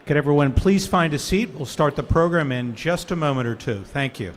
Could everyone please find a seat? We'll start the program in just a moment or two. Thank you.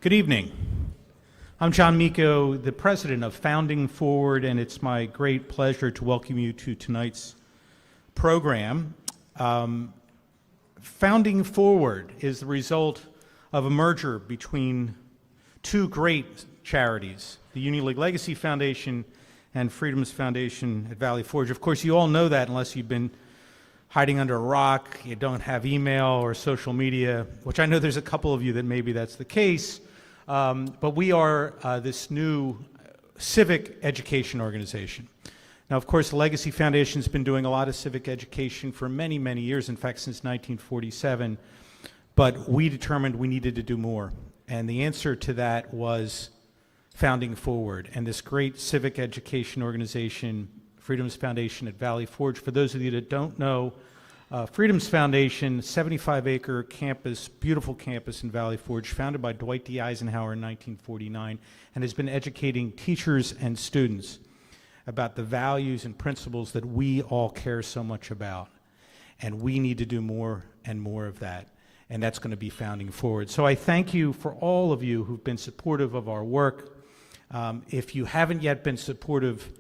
Good evening. I'm John Miko, the president of Founding Forward, and it's my great pleasure to welcome you to tonight's program. Founding Forward is the result of a merger between two great charities, the Union League Legacy Foundation and Freedom's Foundation at Valley Forge. Of course, you all know that unless you've been hiding under a rock, you don't have email or social media, which I know there's a couple of you that maybe that's the case. But we are this new civic education organization. Now, of course, the Legacy Foundation's been doing a lot of civic education for many, many years, in fact, since 1947, but we determined we needed to do more. And the answer to that was Founding Forward, and this great civic education organization, Freedom's Foundation at Valley Forge. For those of you that don't know, Freedom's Foundation, 75-acre campus, beautiful campus in Valley Forge, founded by Dwight D. Eisenhower in 1949, and has been educating teachers and students about the values and principles that we all care so much about. And we need to do more and more of that, and that's going to be Founding Forward. So I thank you for all of you who've been supportive of our work. If you haven't yet been supportive,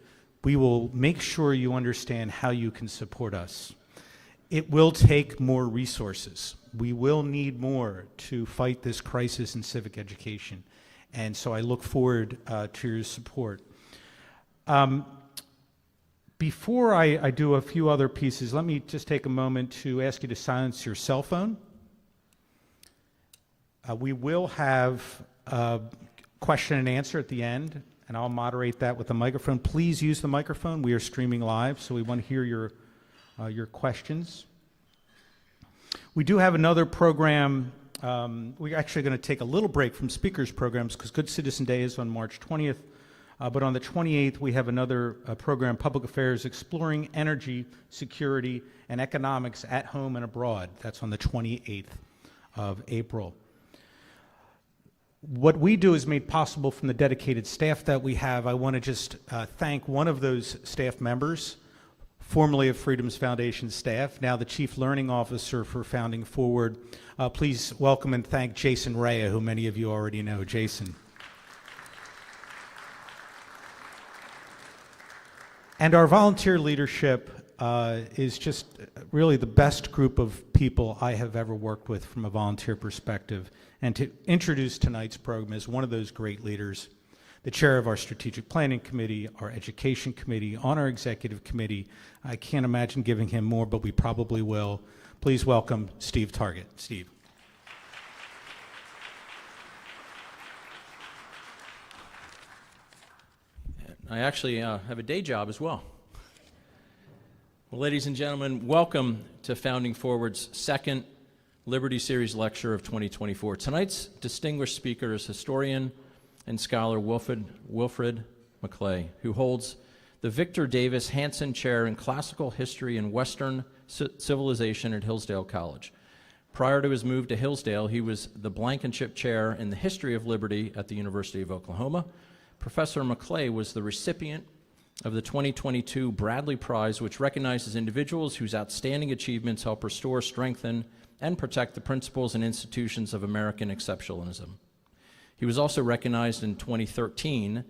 we will make sure you understand how you can support us. It will take more resources. We will need more to fight this crisis in civic education. And so I look forward to your support. Before I do a few other pieces, let me just take a moment to ask you to silence your cell phone. We will have a question and answer at the end, and I'll moderate that with the microphone. Please use the microphone. We are streaming live, so we want to hear your questions. We do have another program. We're actually going to take a little break from speakers' programs because Good Citizen Day is on March 20th. But on the 28th, we have another program, Public Affairs, Exploring Energy, Security, and Economics at Home and Abroad. That's on the 28th of April. What we do is made possible from the dedicated staff that we have. I want to just thank one of those staff members, formerly of Freedom's Foundation staff, now the Chief Learning Officer for Founding Forward. Please welcome and thank Jason Rea, who many of you already know. Jason. And our volunteer leadership is just really the best group of people I have ever worked with from a volunteer perspective. And to introduce tonight's program is one of those great leaders, the chair of our Strategic Planning Committee, our Education Committee, on our Executive Committee. I can't imagine giving him more, but we probably will. Please welcome Steve Target. Steve. I actually have a day job as well. Well, ladies and gentlemen, welcome to Founding Forward's second Liberty Series lecture of 2024. Tonight's distinguished speaker is historian and scholar Wilfred McClay, who holds the Victor Davis Hanson Chair in Classical History and Western Civilization at Hillsdale College. Prior to his move to Hillsdale, he was the Blankenship Chair in the History of Liberty at the University of Oklahoma. Professor McClay was the recipient of the 2022 Bradley Prize, which recognizes individuals whose outstanding achievements help restore, strengthen, and protect the principles and institutions of American exceptionalism. He was also recognized in 2013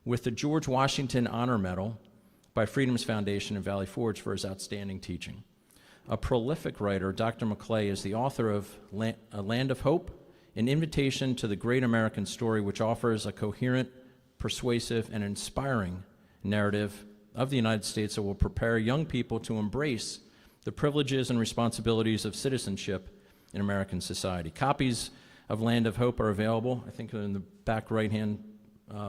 with the George Washington Honor Medal by Freedom's Foundation in Valley Forge for his outstanding teaching. A prolific writer, Dr. McClay is the author of A Land of Hope, an invitation to the great American story, which offers a coherent, persuasive, and inspiring narrative of the United States that will prepare young people to embrace the privileges and responsibilities of citizenship in American society. Copies of Land of Hope are available, I think, in the back right-hand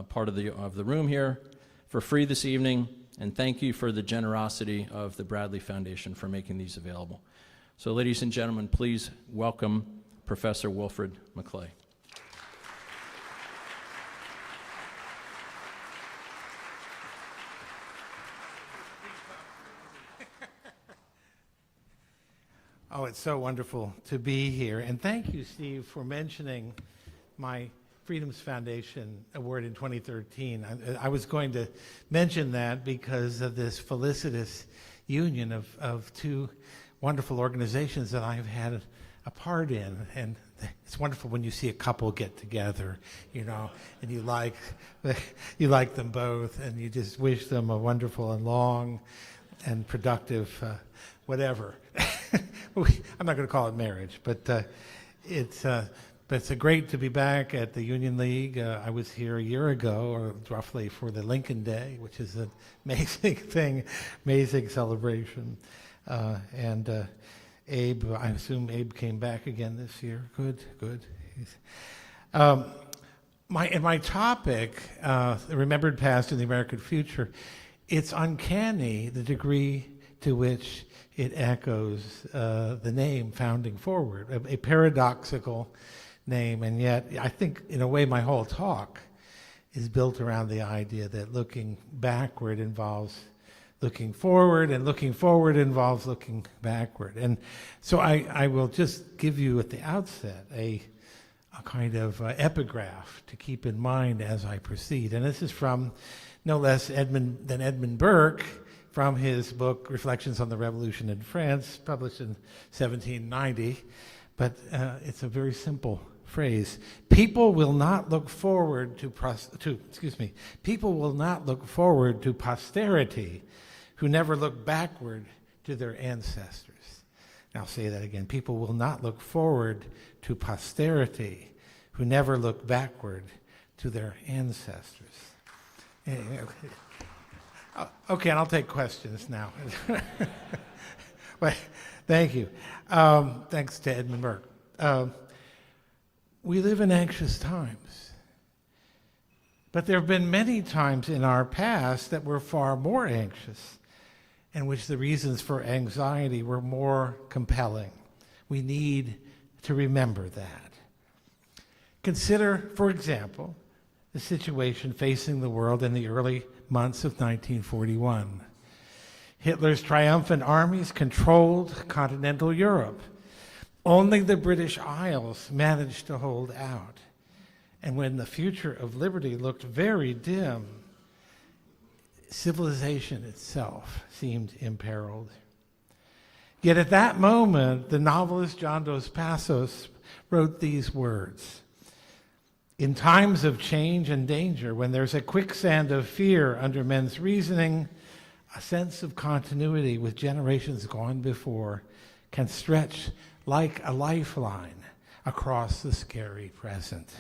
part of the room here, for free this evening. And thank you for the generosity of the Bradley Foundation for making these available. So, ladies and gentlemen, please welcome Professor Wilfred McClay. Oh, it's so wonderful to be here. And thank you, Steve, for mentioning my Freedom's Foundation Award in 2013. I was going to mention that because of this felicitous union of two wonderful organizations that I've had a part in. And it's wonderful when you see a couple get together, you know, and you like them both, and you just wish them a wonderful and long and productive whatever. I'm not going to call it marriage, but it's great to be back at the Union League. I was here a year ago, or roughly, for the Lincoln Day, which is an amazing thing, amazing celebration. And Abe, I assume Abe came back again this year. Good. My topic, the remembered past and the American future, it's uncanny the degree to which it echoes the name Founding Forward, a paradoxical name, and yet I think in a way my whole talk is built around the idea that looking backward involves looking forward, and looking forward involves looking backward. And so I will just give you at the outset a kind of epigraph to keep in mind as I proceed. And this is from no less than Edmund Burke, from his book Reflections on the Revolution in France, published in 1790. But it's a very simple phrase. People will not look forward to posterity who never look backward to their ancestors. Now I'll say that again. People will not look forward to posterity who never look backward to their ancestors. Okay, and I'll take questions now. Well, thank you. Thanks to Edmund Burke. We live in anxious times. But there have been many times in our past that were far more anxious, in which the reasons for anxiety were more compelling. We need to remember that. Consider, for example, the situation facing the world in the early months of 1941. Hitler's triumphant armies controlled continental Europe. Only the British Isles managed to hold out. And when the future of liberty looked very dim, civilization itself seemed imperiled. Yet at that moment, the novelist John Dos Passos wrote these words: "In times of change and danger, when there's a quicksand of fear under men's reasoning, a sense of continuity with generations gone before can stretch like a lifeline across the scary present."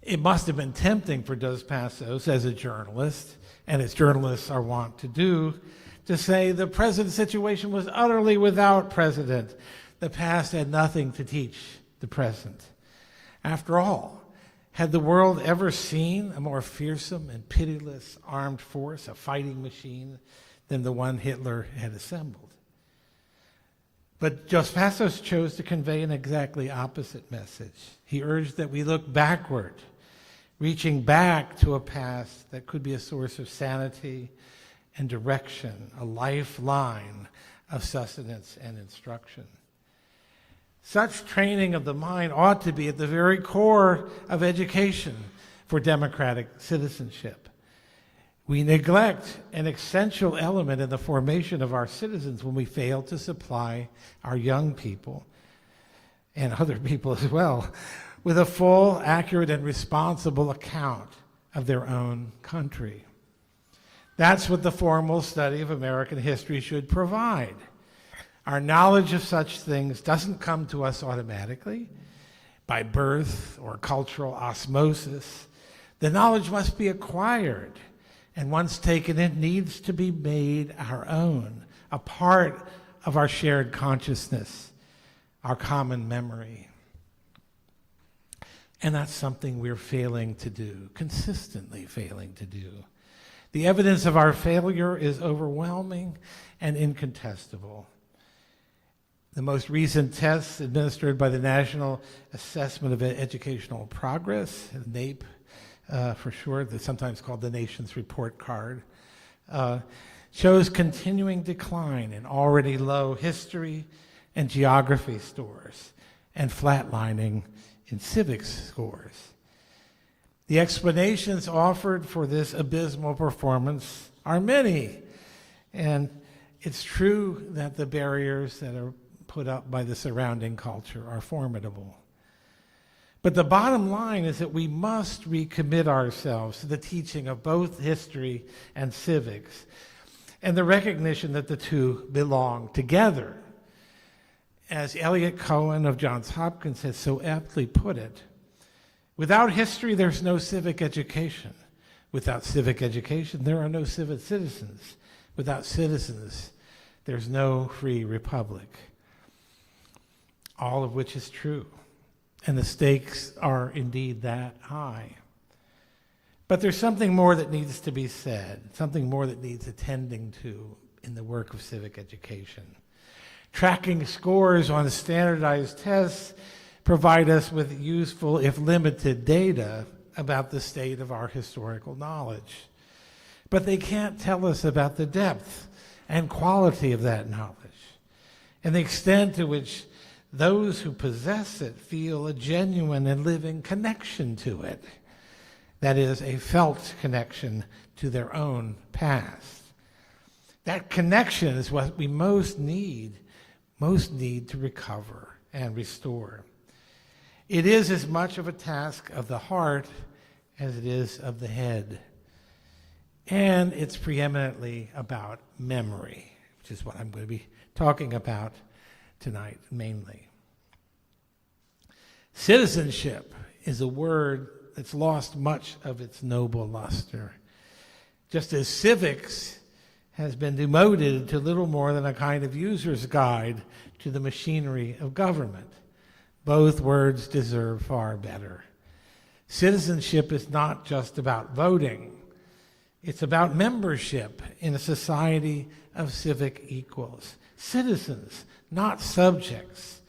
It must have been tempting for Dos Passos as a journalist, and as journalists are wont to do, to say the present situation was utterly without precedent. The past had nothing to teach the present. After all, had the world ever seen a more fearsome and pitiless armed force, a fighting machine, than the one Hitler had assembled? But Dos Passos chose to convey an exactly opposite message. He urged that we look backward, reaching back to a past that could be a source of sanity and direction, a lifeline of sustenance and instruction. Such training of the mind ought to be at the very core of education for democratic citizenship. We neglect an essential element in the formation of our citizens when we fail to supply our young people, and other people as well, with a full, accurate, and responsible account of their own country. That's what the formal study of American history should provide. Our knowledge of such things doesn't come to us automatically by birth or cultural osmosis. The knowledge must be acquired, and once taken, it needs to be made our own, a part of our shared consciousness, our common memory. And that's something we're failing to do, consistently failing to do. The evidence of our failure is overwhelming and incontestable. The most recent tests administered by the National Assessment of Educational Progress, NAEP for short, that's sometimes called the nation's report card, shows continuing decline in already low history and geography scores and flatlining in civics scores. The explanations offered for this abysmal performance are many, and it's true that the barriers that are put up by the surrounding culture are formidable. But the bottom line is that we must recommit ourselves to the teaching of both history and civics, and the recognition that the two belong together. As Eliot Cohen of Johns Hopkins has so aptly put it, without history, there's no civic education. Without civic education, there are no civic citizens. Without citizens, there's no free republic. All of which is true. And the stakes are indeed that high. But there's something more that needs to be said, something more that needs attending to in the work of civic education. Tracking scores on standardized tests provide us with useful, if limited, data about the state of our historical knowledge. But they can't tell us about the depth and quality of that knowledge and the extent to which those who possess it feel a genuine and living connection to it. That is, a felt connection to their own past. That connection is what we most need to recover and restore. It is as much of a task of the heart as it is of the head. And it's preeminently about memory, which is what I'm going to be talking about tonight mainly. Citizenship is a word that's lost much of its noble luster, just as civics has been demoted to little more than a kind of user's guide to the machinery of government. Both words deserve far better. Citizenship is not just about voting. It's about membership in a society of civic equals. Citizens, not subjects,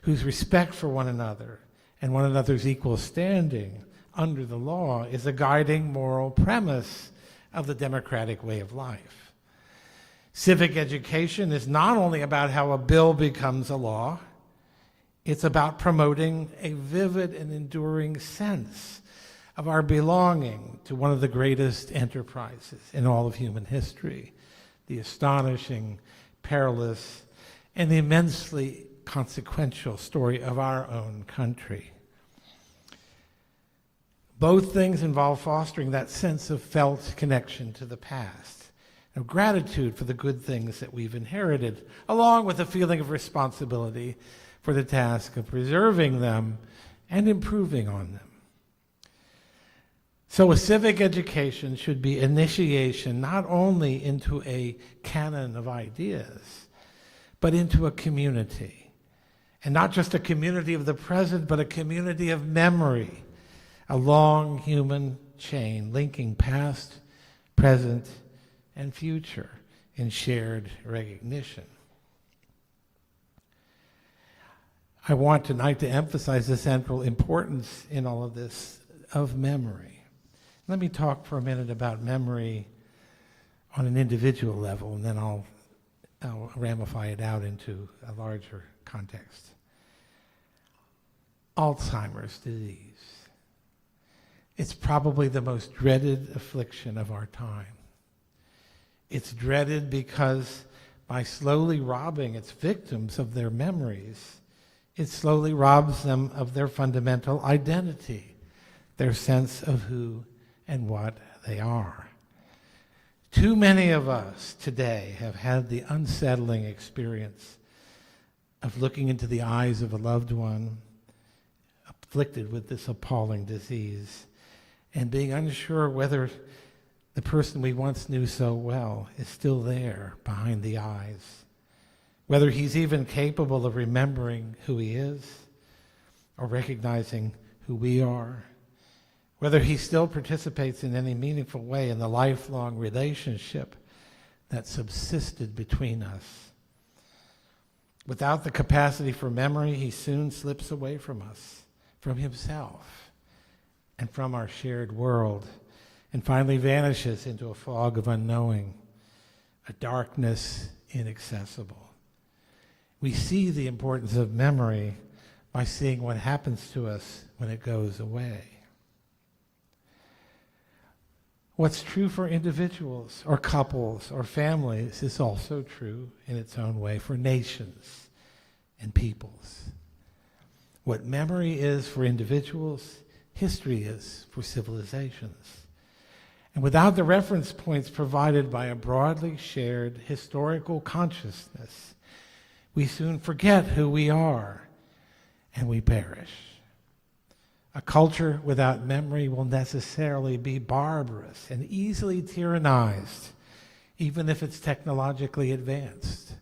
whose respect for one another and one another's equal standing under the law is a guiding moral premise of the democratic way of life. Civic education is not only about how a bill becomes a law, it's about promoting a vivid and enduring sense of our belonging to one of the greatest enterprises in all of human history, the astonishing, perilous, and immensely consequential story of our own country. Both things involve fostering that sense of felt connection to the past, of gratitude for the good things that we've inherited, along with a feeling of responsibility for the task of preserving them and improving on them. So a civic education should be initiation not only into a canon of ideas, but into a community. And not just a community of the present, but a community of memory, a long human chain linking past, present, and future in shared recognition. I want tonight to emphasize the central importance in all of this of memory. Let me talk for a minute about memory on an individual level, and then I'll I'll ramify it out into a larger context. Alzheimer's disease. It's probably the most dreaded affliction of our time. It's dreaded because by slowly robbing its victims of their memories, it slowly robs them of their fundamental identity, their sense of who and what they are. Too many of us today have had the unsettling experience of looking into the eyes of a loved one afflicted with this appalling disease and being unsure whether the person we once knew so well is still there behind the eyes, whether he's even capable of remembering who he is or recognizing who we are, whether he still participates in any meaningful way in the lifelong relationship that subsisted between us. Without the capacity for memory, he soon slips away from us, from himself, and from our shared world, and finally vanishes into a fog of unknowing, a darkness inaccessible. We see the importance of memory by seeing what happens to us when it goes away. What's true for individuals or couples or families is also true in its own way for nations and peoples. What memory is for individuals, history is for civilizations. And without the reference points provided by a broadly shared historical consciousness, we soon forget who we are and we perish. A culture without memory will necessarily be barbarous and easily tyrannized, even if it's technologically advanced.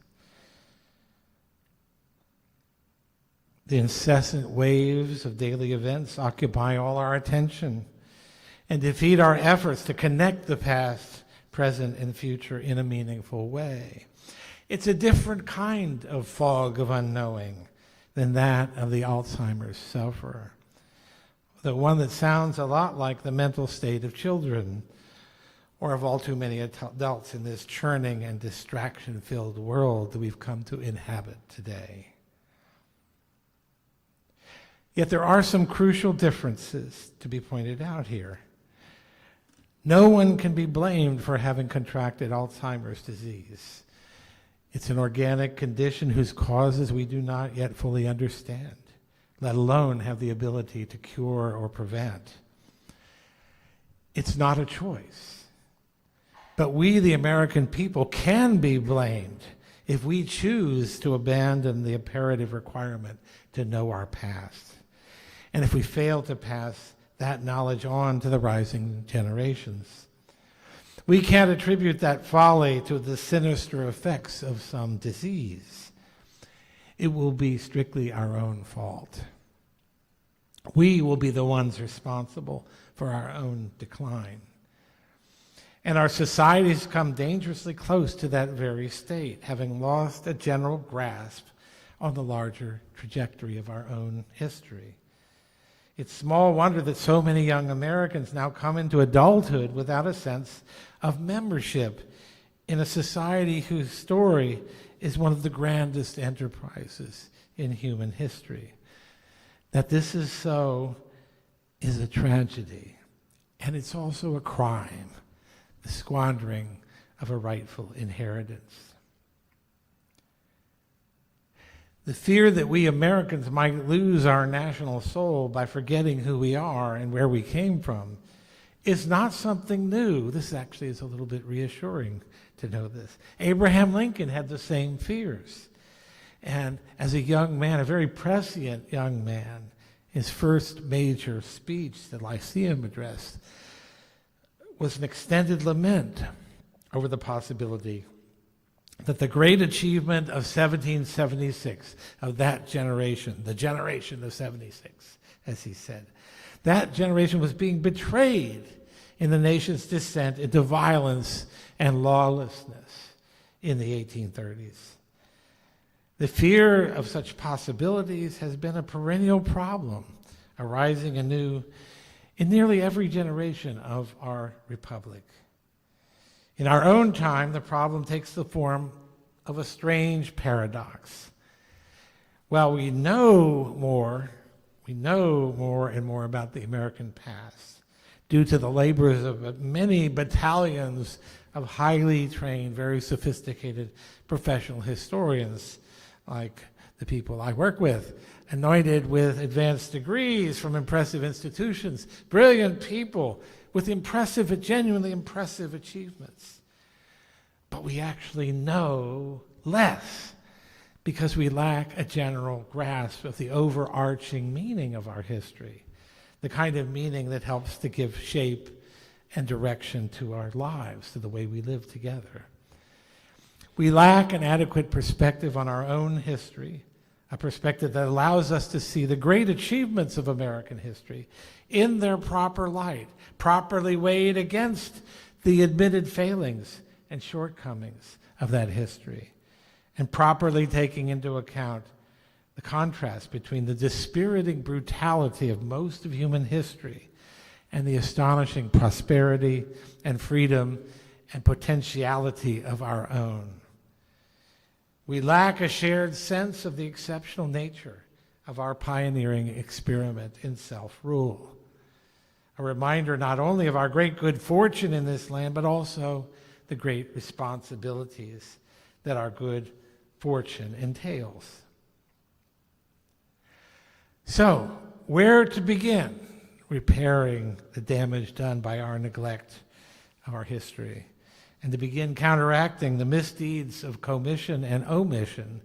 The incessant waves of daily events occupy all our attention and defeat our efforts to connect the past, present, and future in a meaningful way. It's a different kind of fog of unknowing than that of the Alzheimer's sufferer. The one that sounds a lot like the mental state of children or of all too many adults in this churning and distraction-filled world that we've come to inhabit today. Yet there are some crucial differences to be pointed out here. No one can be blamed for having contracted Alzheimer's disease. It's an organic condition whose causes we do not yet fully understand, let alone have the ability to cure or prevent. It's not a choice. But we, the American people, can be blamed if we choose to abandon the imperative requirement to know our past, and if we fail to pass that knowledge on to the rising generations. We can't attribute that folly to the sinister effects of some disease. It will be strictly our own fault. We will be the ones responsible for our own decline. And our societies come dangerously close to that very state, having lost a general grasp on the larger trajectory of our own history. It's small wonder that so many young Americans now come into adulthood without a sense of membership in a society whose story is one of the grandest enterprises in human history. That this is so is a tragedy, and it's also a crime, the squandering of a rightful inheritance. The fear that we Americans might lose our national soul by forgetting who we are and where we came from is not something new. This actually is a little bit reassuring to know this. Abraham Lincoln had the same fears. And as a young man, a very prescient young man, his first major speech, the Lyceum Address, was an extended lament over the possibility that the great achievement of 1776, of that generation, the generation of 76, as he said, that generation was being betrayed in the nation's descent into violence and lawlessness in the 1830s. The fear of such possibilities has been a perennial problem, arising anew in nearly every generation of our republic. In our own time, the problem takes the form of a strange paradox. While we know more and more about the American past due to the labors of many battalions of highly trained, very sophisticated professional historians like the people I work with, anointed with advanced degrees from impressive institutions, brilliant people with genuinely impressive achievements. But we actually know less because we lack a general grasp of the overarching meaning of our history, the kind of meaning that helps to give shape and direction to our lives, to the way we live together. We lack an adequate perspective on our own history, a perspective that allows us to see the great achievements of American history in their proper light, properly weighed against the admitted failings and shortcomings of that history, and properly taking into account the contrast between the dispiriting brutality of most of human history and the astonishing prosperity and freedom and potentiality of our own. We lack a shared sense of the exceptional nature of our pioneering experiment in self-rule. A reminder not only of our great good fortune in this land, but also the great responsibilities that our good fortune entails. So, where to begin repairing the damage done by our neglect of our history, and to begin counteracting the misdeeds of commission and omission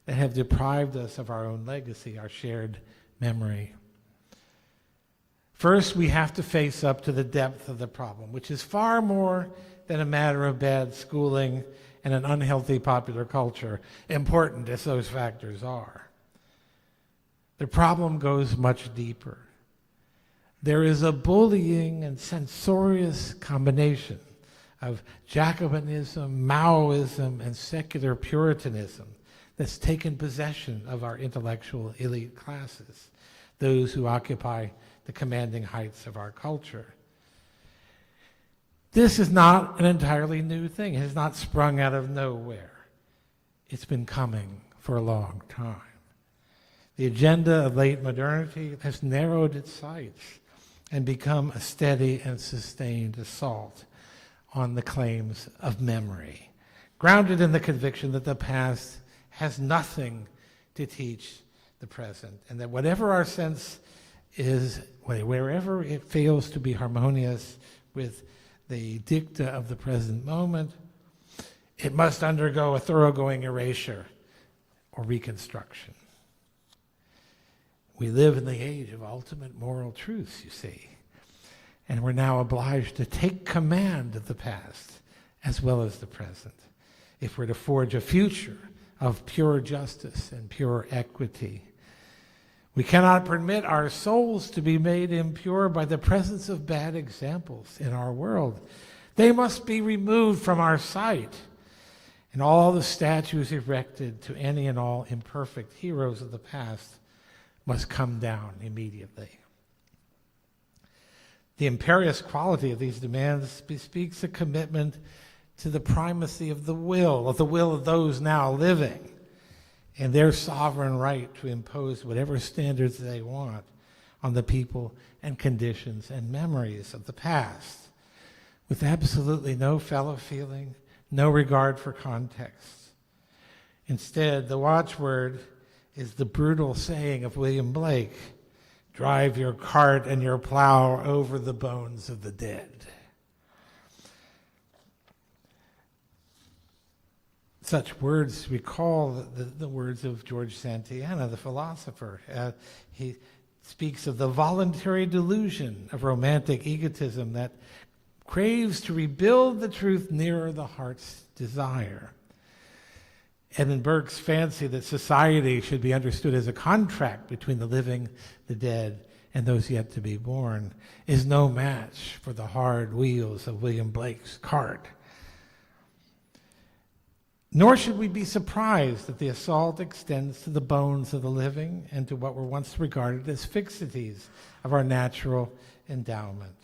that have deprived us of our own legacy, our shared memory? First, we have to face up to the depth of the problem, which is far more than a matter of bad schooling and an unhealthy popular culture, important as those factors are. The problem goes much deeper. There is a bullying and censorious combination of Jacobinism, Maoism, and secular Puritanism that's taken possession of our intellectual elite classes, those who occupy the commanding heights of our culture. This is not an entirely new thing. It has not sprung out of nowhere. It's been coming for a long time. The agenda of late modernity has narrowed its sights and become a steady and sustained assault on the claims of memory, grounded in the conviction that the past has nothing to teach the present, and that whatever our sense is, wherever it fails to be harmonious with the dicta of the present moment, it must undergo a thoroughgoing erasure or reconstruction. We live in the age of ultimate moral truths, you see, and we're now obliged to take command of the past as well as the present if we're to forge a future of pure justice and pure equity. We cannot permit our souls to be made impure by the presence of bad examples in our world. They must be removed from our sight, and all the statues erected to any and all imperfect heroes of the past must come down immediately. The imperious quality of these demands bespeaks a commitment to the primacy of the will of those now living, and their sovereign right to impose whatever standards they want on the people and conditions and memories of the past, with absolutely no fellow feeling, no regard for context. Instead, the watchword is the brutal saying of William Blake, "Drive your cart and your plow over the bones of the dead." Such words recall the words of George Santayana, the philosopher. He speaks of the voluntary delusion of romantic egotism that craves to rebuild the truth nearer the heart's desire. Edmund Burke's fancy that society should be understood as a contract between the living, the dead, and those yet to be born is no match for the hard wheels of William Blake's cart. Nor should we be surprised that the assault extends to the bones of the living and to what were once regarded as fixities of our natural endowment.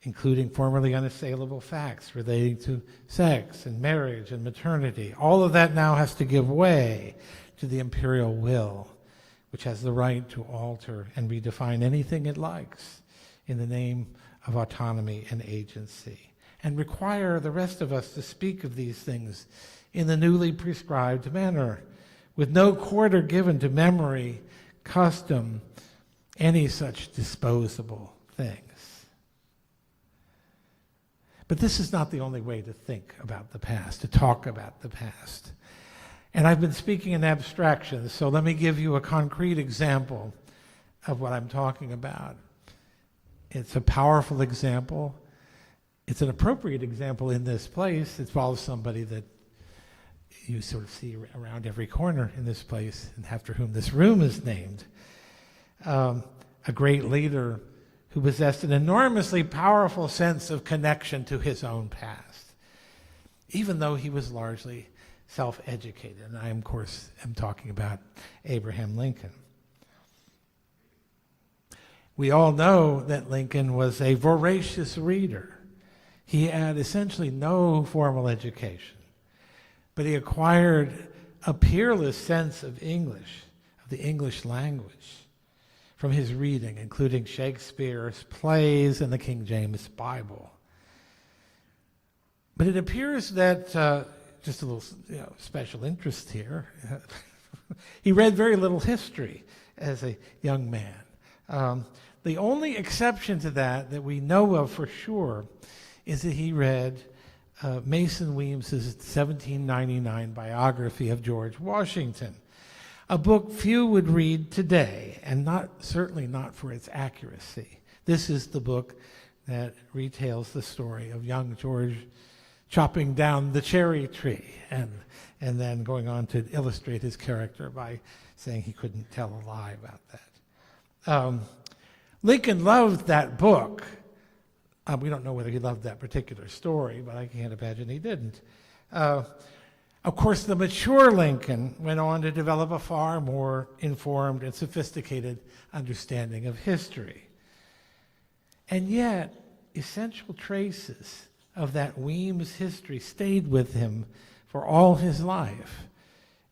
including formerly unassailable facts relating to sex and marriage and maternity. All of that now has to give way to the imperial will, which has the right to alter and redefine anything it likes in the name of autonomy and agency, and require the rest of us to speak of these things in the newly prescribed manner, with no quarter given to memory, custom, any such disposable things. But this is not the only way to think about the past, to talk about the past. And I've been speaking in abstractions, so let me give you a concrete example of what I'm talking about. It's a powerful example. It's an appropriate example in this place. It involves somebody that you sort of see around every corner in this place, and after whom this room is named. A great leader who possessed an enormously powerful sense of connection to his own past, even though he was largely self-educated. And I, of course, am talking about Abraham Lincoln. We all know that Lincoln was a voracious reader. He had essentially no formal education, but he acquired a peerless sense of English, of the English language, from his reading, including Shakespeare's plays and the King James Bible. But it appears that, just a little special interest here, he read very little history as a young man. The only exception to that we know of for sure is that he read Mason Weems's 1799 biography of George Washington, a book few would read today, and certainly not for its accuracy. This is the book that retells the story of young George chopping down the cherry tree and then going on to illustrate his character by saying he couldn't tell a lie about that. Lincoln loved that book. We don't know whether he loved that particular story, but I can't imagine he didn't. Of course, the mature Lincoln went on to develop a far more informed and sophisticated understanding of history. And yet, essential traces of that Weems history stayed with him for all his life,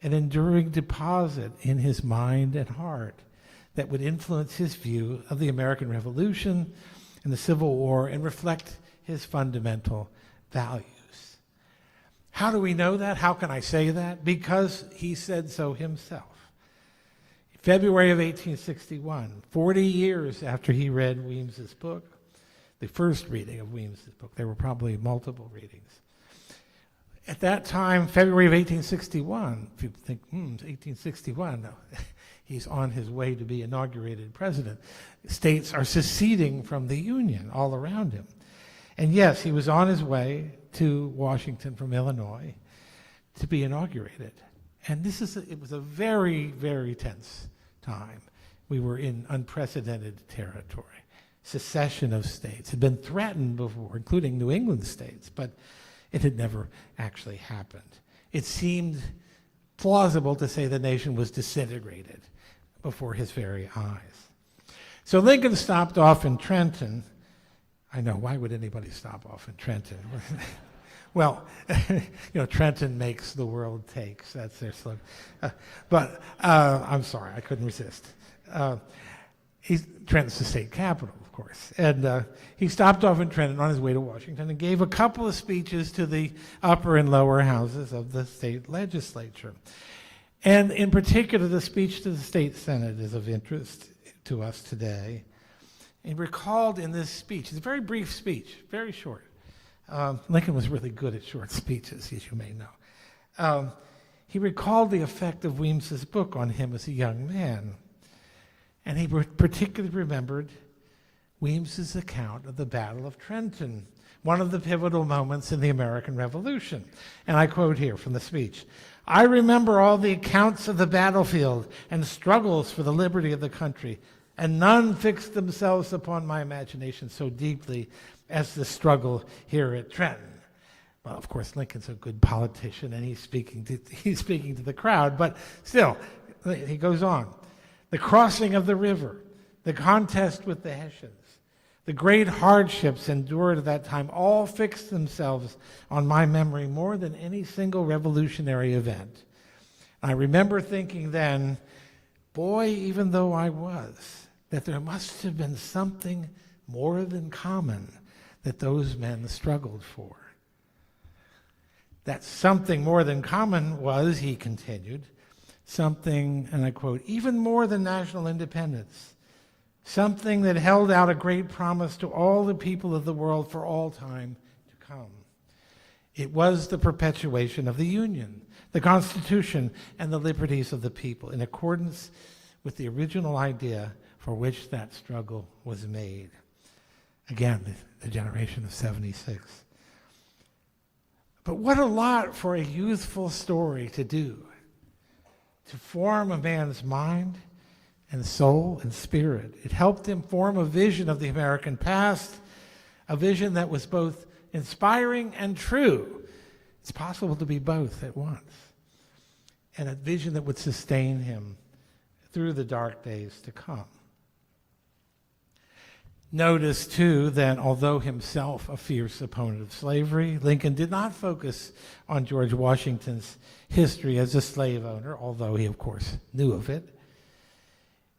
an enduring deposit in his mind and heart that would influence his view of the American Revolution and the Civil War and reflect his fundamental values. How do we know that? How can I say that? Because he said so himself. February of 1861, 40 years after he read Weems's book, the first reading of Weems's book, there were probably multiple readings. At that time, February of 1861, if you think, 1861, no, he's on his way to be inaugurated president. States are seceding from the Union all around him. And yes, he was on his way to Washington from Illinois to be inaugurated. And it was a very, very tense time. We were in unprecedented territory. Secession of states had been threatened before, including New England states, but it had never actually happened. It seemed plausible to say the nation was disintegrated before his very eyes. So Lincoln stopped off in Trenton. I know, why would anybody stop off in Trenton? Well, Trenton makes the world takes. That's their slogan. But I'm sorry, I couldn't resist. Trenton's the state capital, of course. And he stopped off in Trenton on his way to Washington and gave a couple of speeches to the upper and lower houses of the state legislature. And in particular, the speech to the state senate is of interest to us today. He recalled in this speech, it's a very brief speech, very short. Lincoln was really good at short speeches, as you may know. He recalled the effect of Weems's book on him as a young man. And he particularly remembered Weems's account of the Battle of Trenton, one of the pivotal moments in the American Revolution. And I quote here from the speech, "I remember all the accounts of the battlefield and struggles for the liberty of the country, and none fixed themselves upon my imagination so deeply as the struggle here at Trenton." Well, of course, Lincoln's a good politician, and he's speaking to the crowd, but still, he goes on. "The crossing of the river, the contest with the Hessians, The great hardships endured at that time all fixed themselves on my memory more than any single revolutionary event. I remember thinking then, boy, even though I was, that there must have been something more than common that those men struggled for. That something more than common was, he continued, something, and I quote, even more than national independence, something that held out a great promise to all the people of the world for all time to come. It was the perpetuation of the Union, the Constitution, and the liberties of the people, in accordance with the original idea for which that struggle was made. Again, the generation of 76. But what a lot for a youthful story to do, to form a man's mind and soul and spirit. It helped him form a vision of the American past, a vision that was both inspiring and true. It's possible to be both at once. And a vision that would sustain him through the dark days to come. Notice, too, that although himself a fierce opponent of slavery, Lincoln did not focus on George Washington's history as a slave owner, although he, of course, knew of it.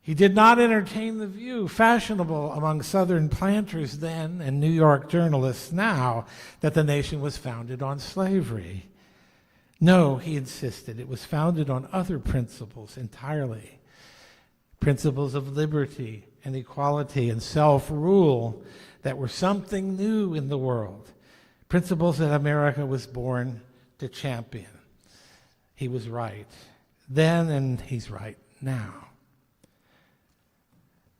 He did not entertain the view, fashionable among Southern planters then and New York journalists now, that the nation was founded on slavery. No, he insisted, it was founded on other principles entirely. Principles of liberty and equality and self-rule that were something new in the world. Principles that America was born to champion. He was right then, and he's right now.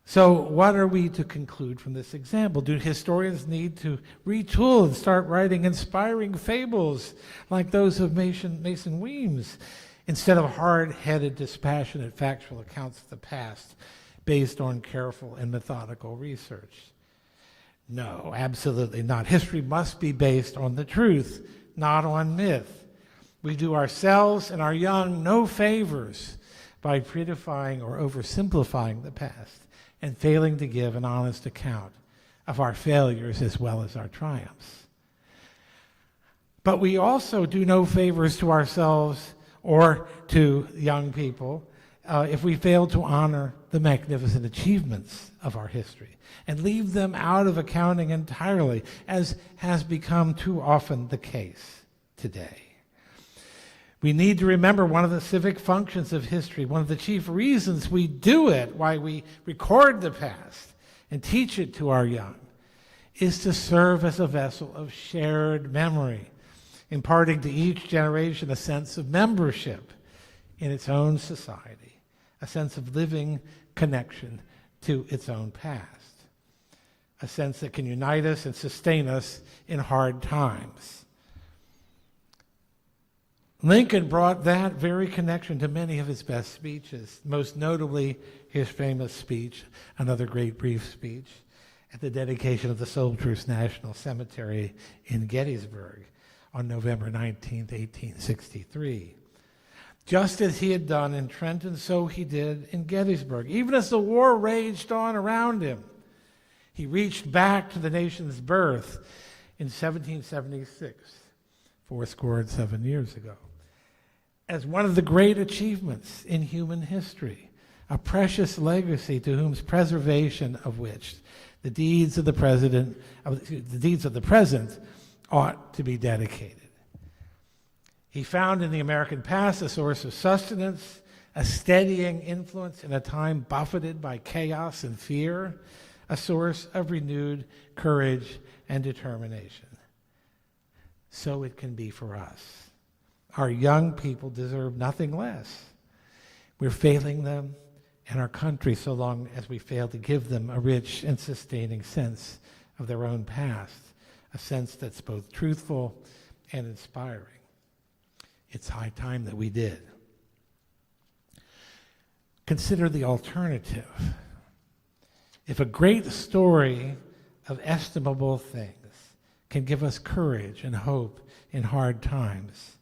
So what are we to conclude from this example? Do historians need to retool and start writing inspiring fables like those of Mason Weems instead of hard-headed, dispassionate, factual accounts of the past based on careful and methodical research? No, absolutely not. History must be based on the truth, not on myth. We do ourselves and our young no favors by prettifying or oversimplifying the past and failing to give an honest account of our failures as well as our triumphs. But we also do no favors to ourselves or to young people if we fail to honor the magnificent achievements of our history and leave them out of accounting entirely, as has become too often the case today. We need to remember one of the civic functions of history, one of the chief reasons we do it, why we record the past and teach it to our young, is to serve as a vessel of shared memory, imparting to each generation a sense of membership in its own society, a sense of living connection to its own past, a sense that can unite us and sustain us in hard times. Lincoln brought that very connection to many of his best speeches, most notably his famous speech, another great brief speech, at the dedication of the Soldiers' National Cemetery in Gettysburg on November 19, 1863. Just as he had done in Trenton, so he did in Gettysburg. Even as the war raged on around him, he reached back to the nation's birth in 1776, 7 years ago, as one of the great achievements in human history, a precious legacy to whose preservation of which the deeds of the present ought to be dedicated. He found in the American past a source of sustenance, a steadying influence in a time buffeted by chaos and fear, a source of renewed courage and determination. So it can be for us. Our young people deserve nothing less. We're failing them and our country so long as we fail to give them a rich and sustaining sense of their own past, a sense that's both truthful and inspiring. It's high time that we did. Consider the alternative. If a great story of estimable things can give us courage and hope in hard times,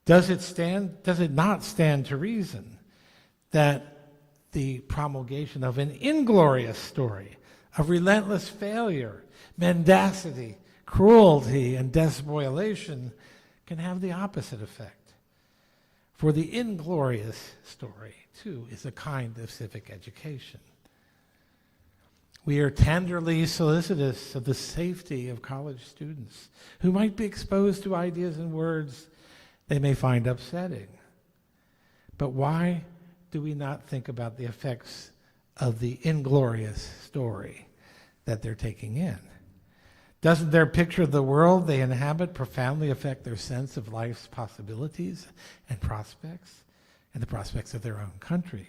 does it not stand to reason that the promulgation of an inglorious story of relentless failure, mendacity, cruelty, and despoilation can have the opposite effect. For the inglorious story, too, is a kind of civic education. We are tenderly solicitous of the safety of college students who might be exposed to ideas and words they may find upsetting. But why do we not think about the effects of the inglorious story that they're taking in? Doesn't their picture of the world they inhabit profoundly affect their sense of life's possibilities and prospects, and the prospects of their own country?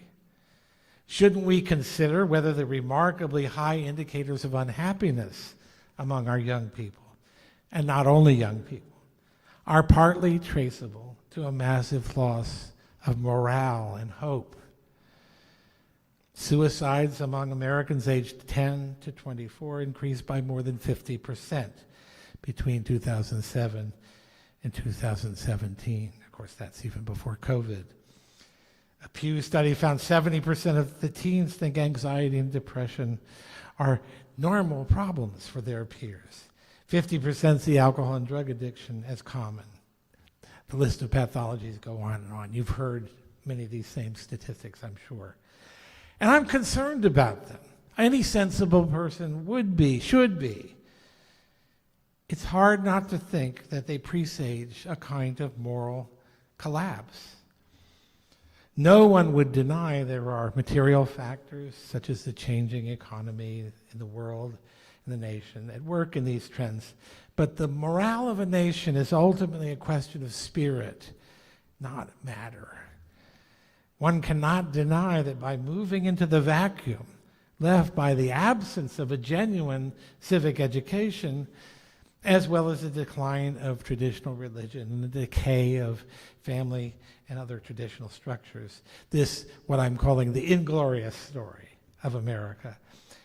Shouldn't we consider whether the remarkably high indicators of unhappiness among our young people, and not only young people, are partly traceable to a massive loss of morale and hope? Suicides among Americans aged 10 to 24 increased by more than 50% between 2007 and 2017. Of course, that's even before COVID. A Pew study found 70% of the teens think anxiety and depression are normal problems for their peers. 50% see alcohol and drug addiction as common. The list of pathologies go on and on. You've heard many of these same statistics, I'm sure. And I'm concerned about them. Any sensible person would be, should be. It's hard not to think that they presage a kind of moral collapse. No one would deny there are material factors, such as the changing economy in the world and the nation, at work in these trends. But the morale of a nation is ultimately a question of spirit, not matter. One cannot deny that by moving into the vacuum left by the absence of a genuine civic education, as well as the decline of traditional religion and the decay of family and other traditional structures, this, what I'm calling the inglorious story of America,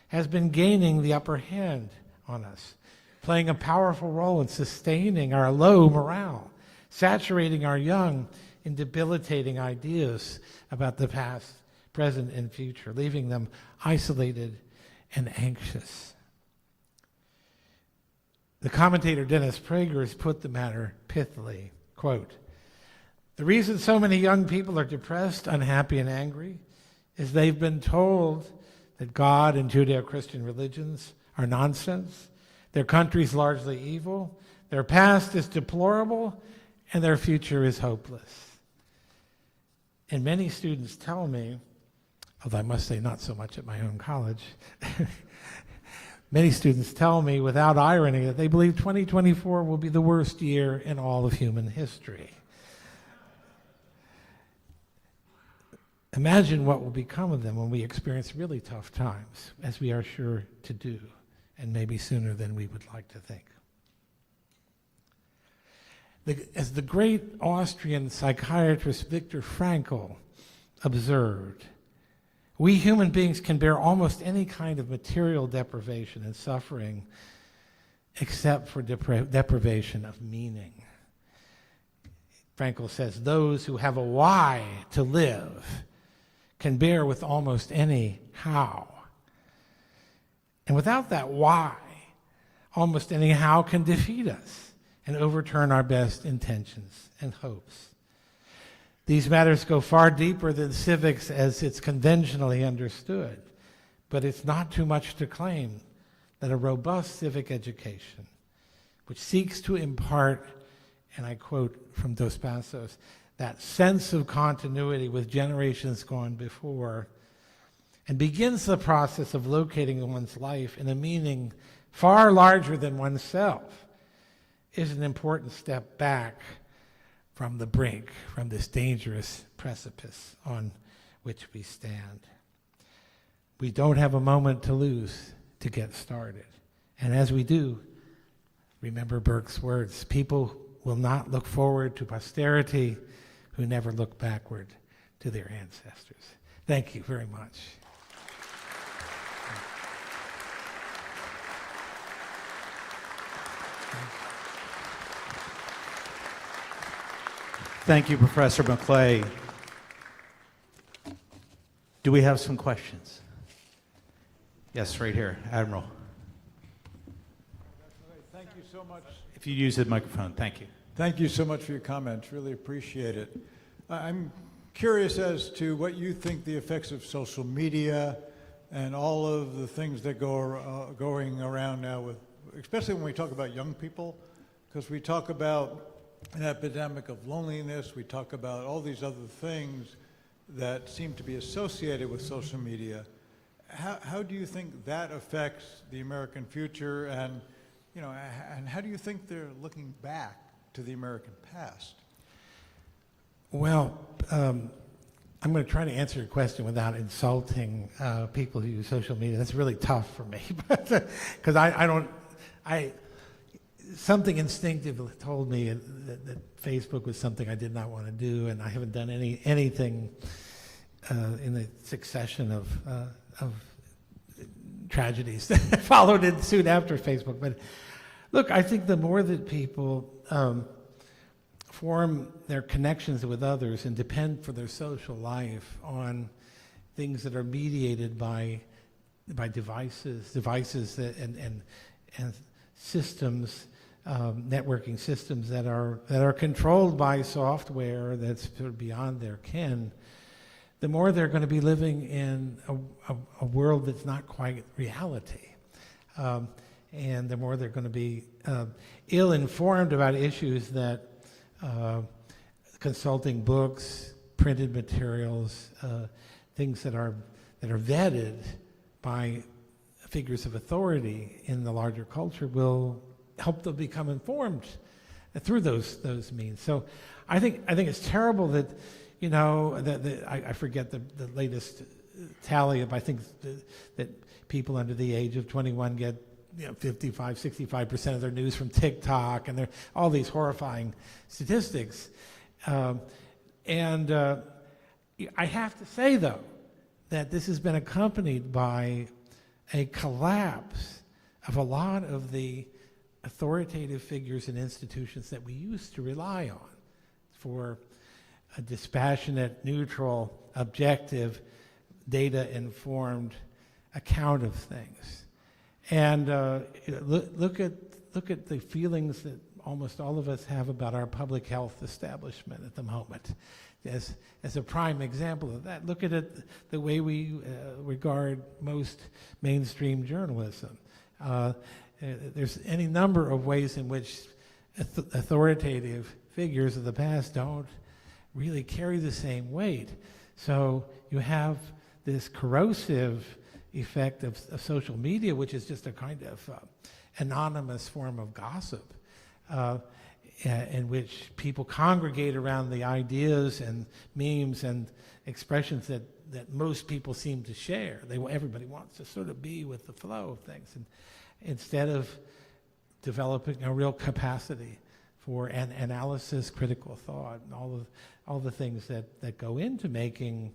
has been gaining the upper hand on us, playing a powerful role in sustaining our low morale, saturating our young in debilitating ideas about the past, present, and future, leaving them isolated and anxious. The commentator Dennis Prager has put the matter pithily, quote, "The reason so many young people are depressed, unhappy, and angry is they've been told that God and Judeo-Christian religions are nonsense, their country's largely evil, their past is deplorable, and their future is hopeless." And many students tell me, although I must say not so much at my own college, many students tell me without irony that they believe 2024 will be the worst year in all of human history. Imagine what will become of them when we experience really tough times, as we are sure to do, and maybe sooner than we would like to think. As the great Austrian psychiatrist Victor Frankl observed, we human beings can bear almost any kind of material deprivation and suffering except for deprivation of meaning. Frankl says, those who have a why to live can bear with almost any how. And without that why, almost any how can defeat us and overturn our best intentions and hopes. These matters go far deeper than civics as it's conventionally understood, but it's not too much to claim that a robust civic education, which seeks to impart, and I quote from Dos Passos, that sense of continuity with generations gone before, and begins the process of locating one's life in a meaning far larger than oneself, is an important step back from the brink, from this dangerous precipice on which we stand. We don't have a moment to lose to get started. And as we do, remember Burke's words, people will not look forward to posterity who never look backward to their ancestors. Thank you very much. Thank you, Professor McClay. Do we have some questions? Yes, right here, Admiral. Thank you so much. If you use the microphone, thank you. Thank you so much for your comments. Really appreciate it. I'm curious as to what you think the effects of social media and all of the things that going around now with, especially when we talk about young people, because we talk about an epidemic of loneliness, we talk about all these other things that seem to be associated with social media. How do you think that affects the American future, and and how do you think they're looking back to the American past? Well, I'm going to try to answer your question without insulting people who use social media. That's really tough for me, because something instinctive told me that Facebook was something I did not want to do, and I haven't done anything in the succession of tragedies that followed it soon after Facebook. But look, I think the more that people form their connections with others and depend for their social life on things that are mediated by devices that, and systems, networking systems that are controlled by software that's sort of beyond their ken, the more they're going to be living in a world that's not quite reality. And the more they're going to be ill-informed about issues that consulting books, printed materials, things that are vetted by figures of authority in the larger culture will help them become informed through those means. So I think it's terrible that, I forget the latest tally of, I think that people under the age of 21 get 55, 65% of their news from TikTok, and there all these horrifying statistics. And I have to say, though, that this has been accompanied by a collapse of a lot of the authoritative figures and institutions that we used to rely on for a dispassionate, neutral, objective, data-informed account of things. And look at the feelings that almost all of us have about our public health establishment at the moment. As a prime example of that, look at it the way we regard most mainstream journalism. There's any number of ways in which authoritative figures of the past don't really carry the same weight. So you have this corrosive effect of social media, which is just a kind of anonymous form of gossip, in which people congregate around the ideas and memes and expressions that most people seem to share. Everybody wants to sort of be with the flow of things, and instead of developing a real capacity for an analysis, critical thought, and all the things that go into making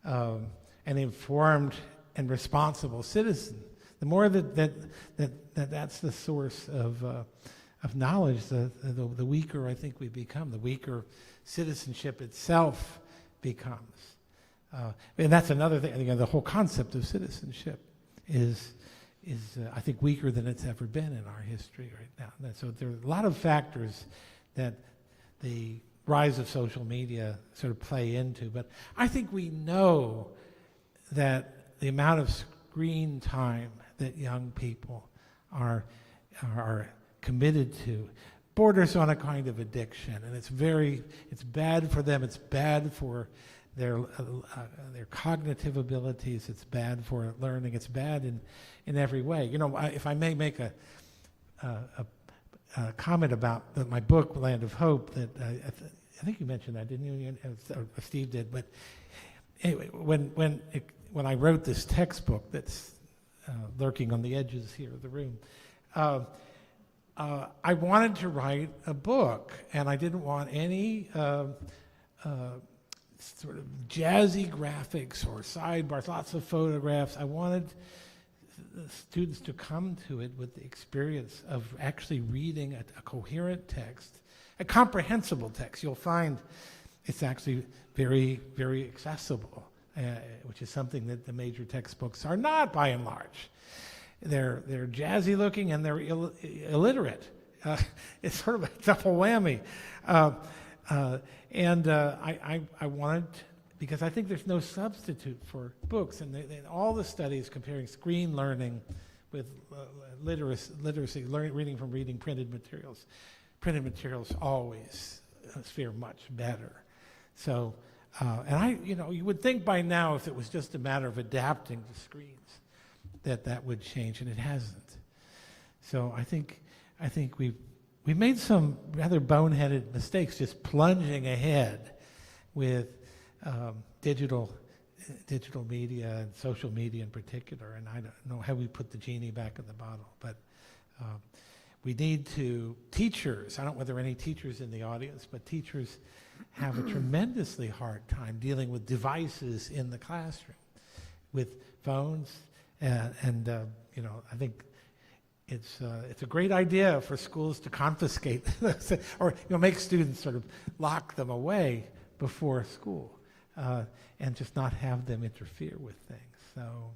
an informed and responsible citizen. The more that's the source of knowledge, the weaker I think we become. The weaker citizenship itself becomes. And that's another thing. The whole concept of citizenship is I think weaker than it's ever been in our history right now. And so there are a lot of factors that the rise of social media sort of play into. But I think we know that the amount of screen time that young people are committed to borders on a kind of addiction, and it's bad for them. It's bad for their cognitive abilities. It's bad for learning. It's bad in every way. If I may make a comment about my book, Land of Hope, that I think you mentioned that, didn't you? Or Steve did. But anyway, when I wrote this textbook that's lurking on the edges here of the room, I wanted to write a book, and I didn't want any sort of jazzy graphics or sidebars, lots of photographs. I wanted the students to come to it with the experience of actually reading a coherent text, a comprehensible text. You'll find it's actually very, very accessible. which is something that the major textbooks are not by and large. They're jazzy looking and they're illiterate. It's sort of a double whammy. I wanted, because I think there's no substitute for books, and all the studies comparing screen learning with literacy, reading from reading printed materials always fare much better. So, you would think by now, if it was just a matter of adapting to screens, that would change, and it hasn't. So I think we've made some rather boneheaded mistakes just plunging ahead with digital media and social media in particular, and I don't know how we put the genie back in the bottle, but we need to, teachers, I don't know whether there are any teachers in the audience, but teachers have a tremendously hard time dealing with devices in the classroom, with phones, and I think it's a great idea for schools to confiscate or make students sort of lock them away before school and just not have them interfere with things. So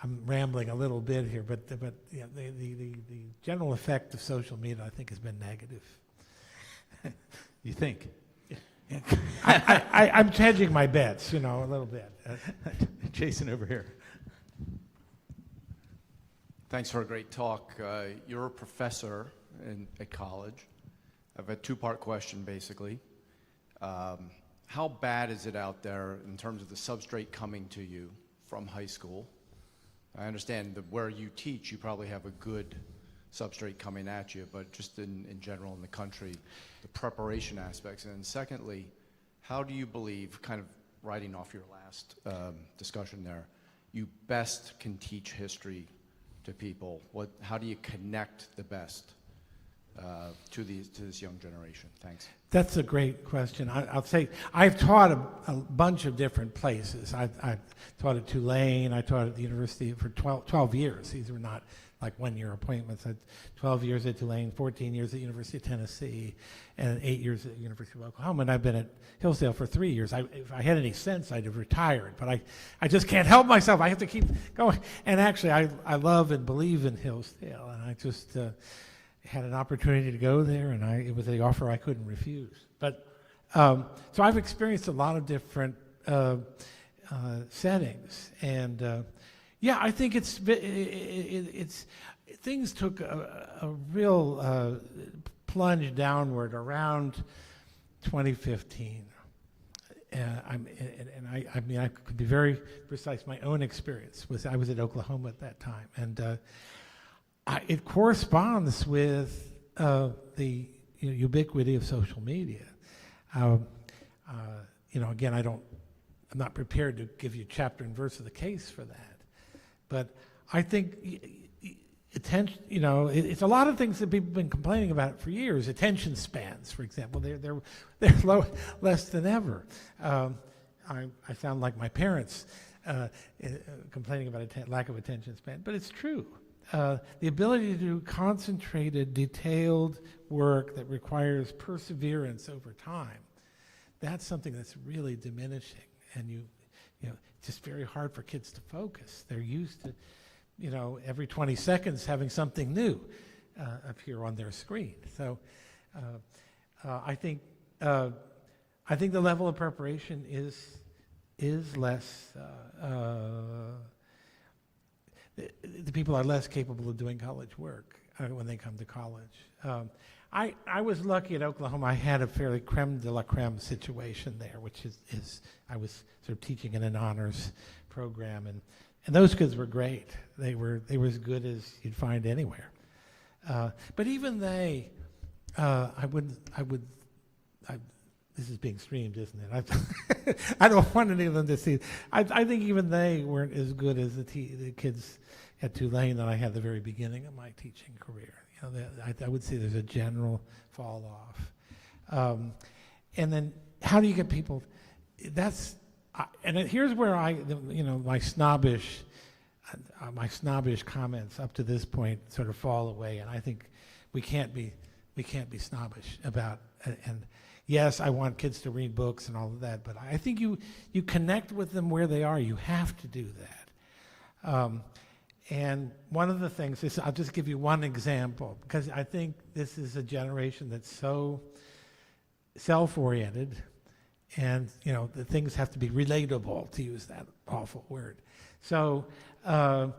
I'm rambling a little bit here, but the general effect of social media, I think, has been negative. You think? Yeah. I'm hedging my bets, a little bit. Jason over here. Thanks for a great talk. You're a professor at college. I have a two-part question, basically. How bad is it out there in terms of the substrate coming to you from high school? I understand that where you teach, you probably have a good substrate coming at you, but just in general in the country, the preparation aspects. And then secondly, how do you believe, kind of writing off your last discussion there, you best can teach history to people? How do you connect the best to this young generation? Thanks. That's a great question. I'll say I've taught a bunch of different places. I've taught at Tulane. I taught at the university for 12 years. These were not like one-year appointments. I had 12 years at Tulane, 14 years at the University of Tennessee, and 8 years at the University of Oklahoma. And I've been at Hillsdale for 3 years. If I had any sense, I'd have retired. But I just can't help myself. I have to keep going. And actually, I love and believe in Hillsdale. And I just had an opportunity to go there, and it was an offer I couldn't refuse. But so I've experienced a lot of different settings, and I think it's things took a real plunge downward around 2015. I could be very precise. My own experience was I was at Oklahoma at that time, and it corresponds with the ubiquity of social media. Again, I'm not prepared to give you chapter and verse of the case for that, but I think attention. It's a lot of things that people have been complaining about for years. Attention spans, for example, they're less than ever. I sound like my parents complaining about lack of attention span, but it's true. The ability to do concentrated, detailed work that requires perseverance over time, that's something that's really diminishing. And it's just very hard for kids to focus. They're used to, every 20 seconds having something new appear on their screen. So I think the level of preparation is less. The people are less capable of doing college work when they come to college. I was lucky at Oklahoma. I had a fairly creme de la creme situation there, which is I was sort of teaching in an honors program, and those kids were great. They were as good as you'd find anywhere. But even they, this is being streamed, isn't it? I don't want any of them to see. I think even they weren't as good as the kids at Tulane that I had at the very beginning of my teaching career. I would say there's a general fall off. And then how do you get people? Here's where my snobbish comments up to this point sort of fall away. And I think we can't be we can't be snobbish about, and yes, I want kids to read books and all of that, but I think you connect with them where they are. You have to do that. And one of the things is, I'll just give you one example, because I think this is a generation that's so self-oriented, and the things have to be relatable, to use that awful word. So, give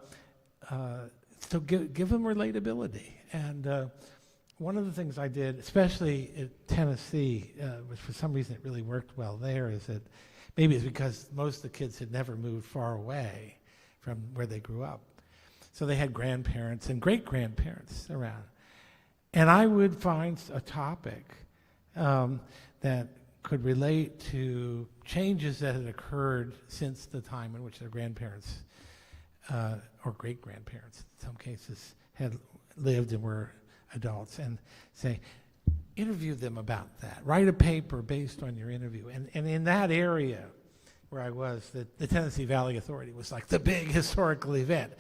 them relatability. And one of the things I did, especially in Tennessee, which for some reason it really worked well there, is that maybe it's because most of the kids had never moved far away from where they grew up. So they had grandparents and great-grandparents around. And I would find a topic that could relate to changes that had occurred since the time in which their grandparents or great-grandparents, in some cases, had lived and were adults, and say, interview them about that. Write a paper based on your interview. And in that area where I was, the Tennessee Valley Authority was like the big historical event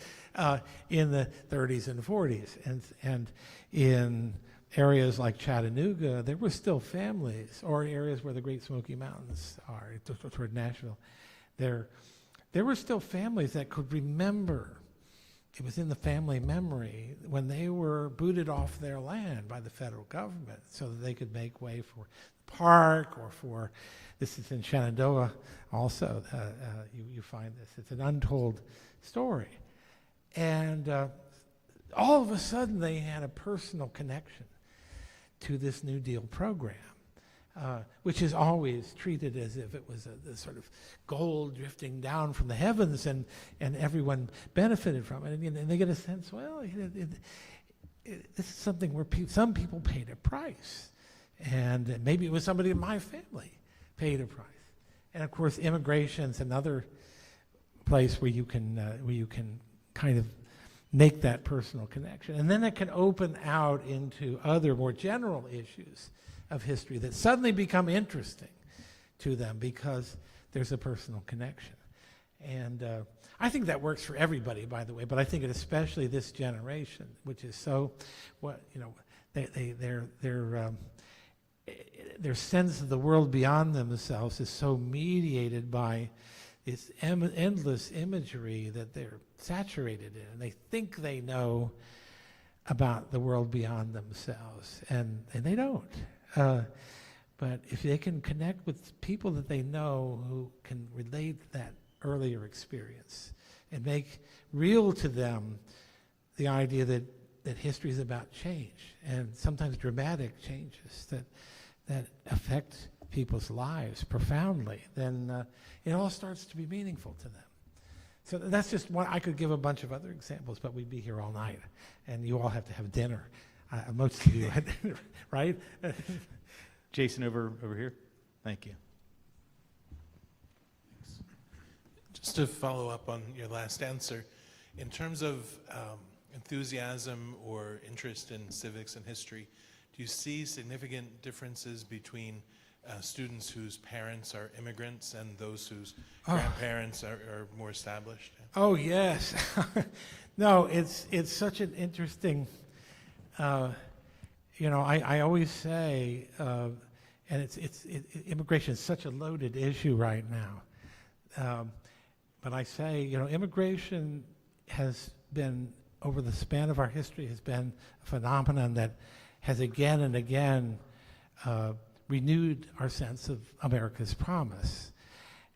in the 30s and 40s. And in areas like Chattanooga, there were still families, or areas where the Great Smoky Mountains are, toward Nashville. There were still families that could remember, it was in the family memory, when they were booted off their land by the federal government so that they could make way for the park, or for, this is in Shenandoah also, you find this. It's an untold story. And all of a sudden they had a personal connection to this New Deal program, which is always treated as if it was a sort of gold drifting down from the heavens, and everyone benefited from it. And they get a sense, well, this is something where some people paid a price. And maybe it was somebody in my family paid a price. And of course, immigration's another place where you can kind of make that personal connection. And then it can open out into other more general issues of history that suddenly become interesting to them because there's a personal connection. And I think that works for everybody, by the way, but I think it especially this generation, which is so, their sense of the world beyond themselves is so mediated by this endless imagery that they're saturated in. And they think they know about the world beyond themselves, and they don't. But if they can connect with people that they know who can relate that earlier experience and make real to them the idea that history is about change, and sometimes dramatic changes that affect people's lives profoundly, then it all starts to be meaningful to them. So that's just one. I could give a bunch of other examples, but we'd be here all night, and you all have to have dinner. Most of you, right? Jason, over here. Thank you. Just to follow up on your last answer, in terms of enthusiasm or interest in civics and history, do you see significant differences between students whose parents are immigrants and those whose grandparents are more established? Oh, yes. No, it's such an interesting, I always say, and immigration is such a loaded issue right now. But I say, immigration has been, over the span of our history, has been a phenomenon that has again and again renewed our sense of America's promise.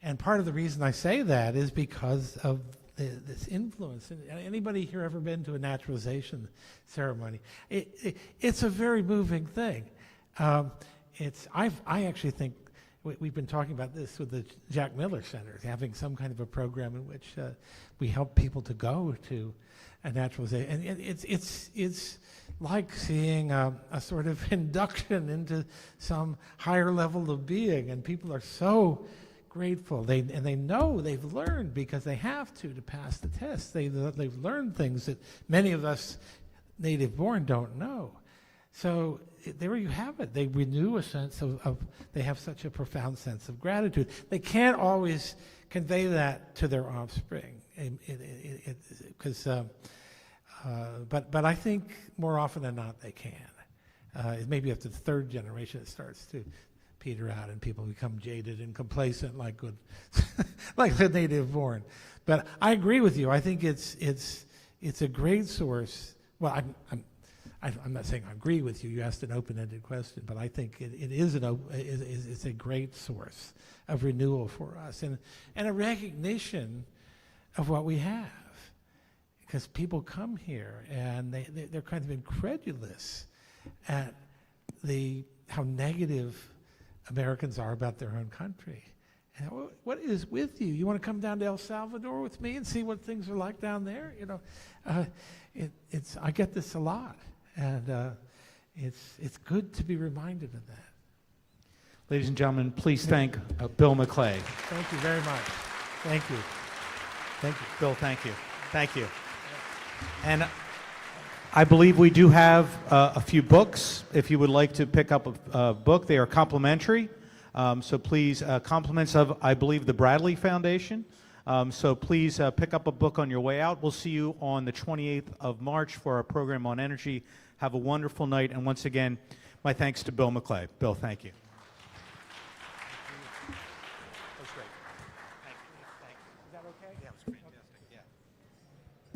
And part of the reason I say that is because of this influence. And anybody here ever been to a naturalization ceremony? It's a very moving thing. I actually think we've been talking about this with the Jack Miller Center, having some kind of a program in which we help people to go to a naturalization. And it's like seeing a sort of induction into some higher level of being, and people are so grateful. They know they've learned, because they have to pass the test. They've learned things that many of us native born don't know. So there you have it. They renew a sense of they have such a profound sense of gratitude. They can't always convey that to their offspring, but I think more often than not they can. maybe after the third generation it starts to peter out and people become jaded and complacent like good, like the native born. But I agree with you. I think it's a great source. Well, I'm not saying I agree with you. You asked an open-ended question, but I think it is it's a great source of renewal for us and a recognition of what we have. Because people come here and they're kind of incredulous at how negative Americans are about their own country. And what is with you? You want to come down to El Salvador with me and see what things are like down there? You know, I get this a lot, and it's good to be reminded of that. Ladies and gentlemen, please thank Bill McClay. Thank you very much. Thank you. Thank you. Bill, thank you. Thank you. And I believe we do have a few books. If you would like to pick up a book, they are complimentary. So please, compliments of, I believe, the Bradley Foundation. So please pick up a book on your way out. We'll see you on the 28th of March for our program on energy. Have a wonderful night. And once again, my thanks to Bill McClay. Bill, thank you.